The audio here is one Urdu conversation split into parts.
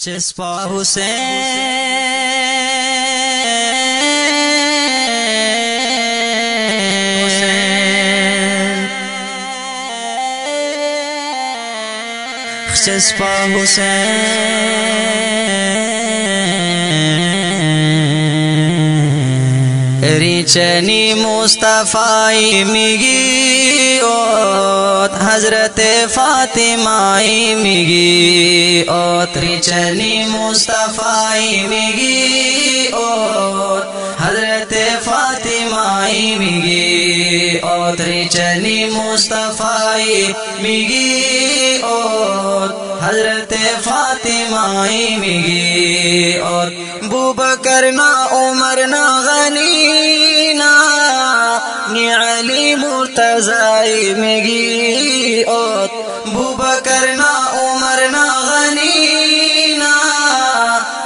چسپا حسین چسپا حسین ریچنی مصطفی میگی اوت حضرت فاطمہ میگی اوت ریچنی مصطفی میگی اوت حضرت فاطمہ میگی اوت ریچنی مصطفی میگی اوت حضرت فاطمہ میگی اوت بوبکر نا عمر نا غنی نا نی علی مرتضی میگی اوت بوبکر نا عمر نا غنی نا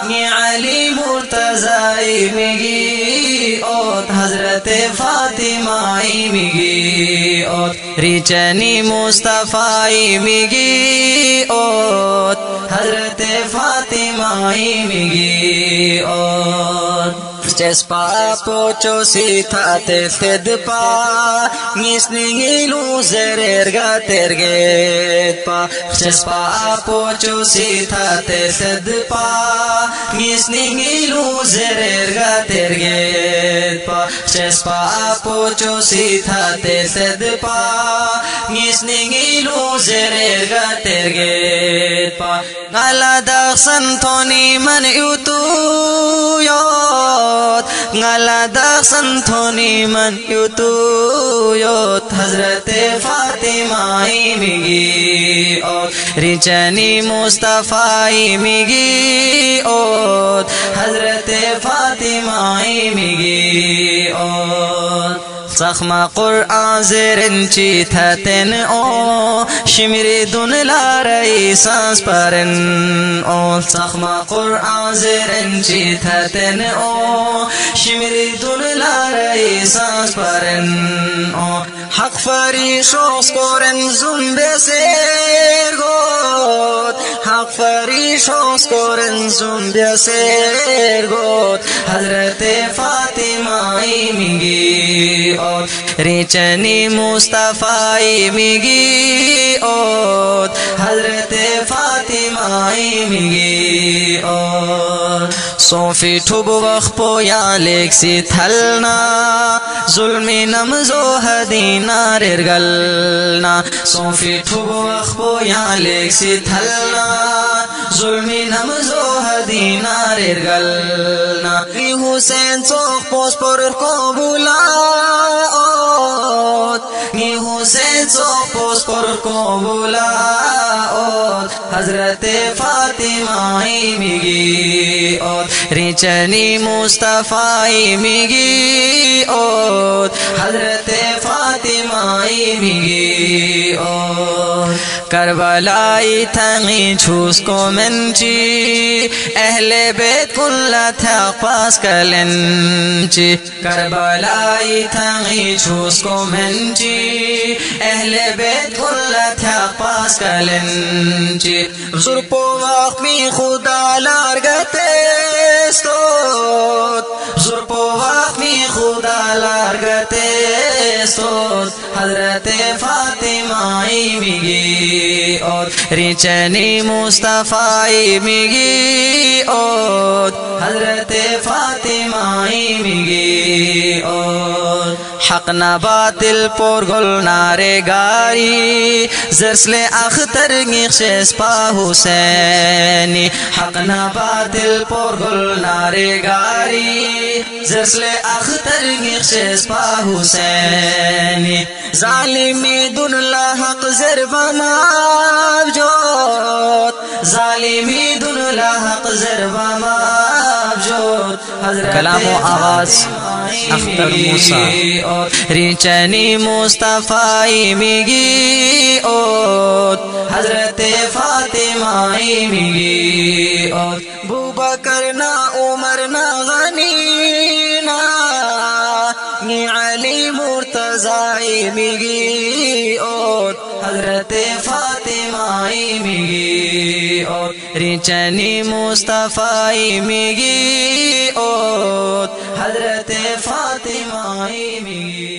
نی علی مرتضی میگی اوت حضرت فاطمہ میگی اوت ریچنی مصطفی میگی اوت حضرت فاطمہ میگی اوت چسپا پوچو سیتھا تد پا نیسنگیلو زررگا ترگیت پا چسپا پوچو سیتھا تد پا نیسنگیلو زررگا ترگیت پا چسپا پوچو سیتھا تد پا نیسنگیلو زررگا ترگیت پا نالا دخسن تونی من یوتو غلا دخسن تھونی من یوتو یوت حضرت فاطمہ میگی اوت ریچنی مصطفی میگی اوت حضرت فاطمہ میگی اوت سخما قرآن زرن چی تھتن او شمری دن لارئی سانس پرن او سخما قرآن زرن چی تھتن او شمری دن لارئی سانس پرن او حق فری شوز کورن زنب سیر گود حق فری شوز کورن زنب سیر گود حضرت فاطمہ میگی اوت ریچنی مصطفی میگی اوت حضرت فاطمہ میگی اوت صوفی ٹھوب وقت پویا لیک سی تھلنا ظلمی نمزو حدینا ررگلنا صوفی ٹھوب وقت پویا لیک سی تھلنا ظلمی نمزو حدینا ررگلنا ای حسین چوک پوس پر کو بولا نی حسین چوک پوس پر کو بولا اوت حضرت فاطمہ میگی اوت ریچنی مصطفی میگی اوت حضرت فاطمہ میگی اوت کربلائی تھنگی چھوس کو منچی اہل بیت کل تھا پاس کلنچی کربلائی تھنگی چھوس کو منچی اہل بیت کل تھا پاس کلنچی زرپو وقت می خدا لارگتے استوت زرپو وقت می خدا لارگتے استوت حضرت فاطمہ میگی اوت ریچنی مصطفی میگی اوت حضرت فاطمہ میگی اوت حق نا باطل پر گل نارے گاری زرسل اختر گیخش پا حسینی حق نا باطل پر گل نارے گاری زرسل اختر گیخش پا حسینی ظالمی دن لحق ضرب مابجوت ظالمی دن لحق ضرب مابجوت کلام و آواز اختر موسیٰ ریچنی مصطفی میگی اوت حضرت فاطمہ میگی اوت بوبکر نا عمر نا غنی نا نی علی مرتضی میگی اوت حضرت فاطمہ فاطمہ میگی اور ریچنی مصطفی میگی اور حضرت فاطمہ میگی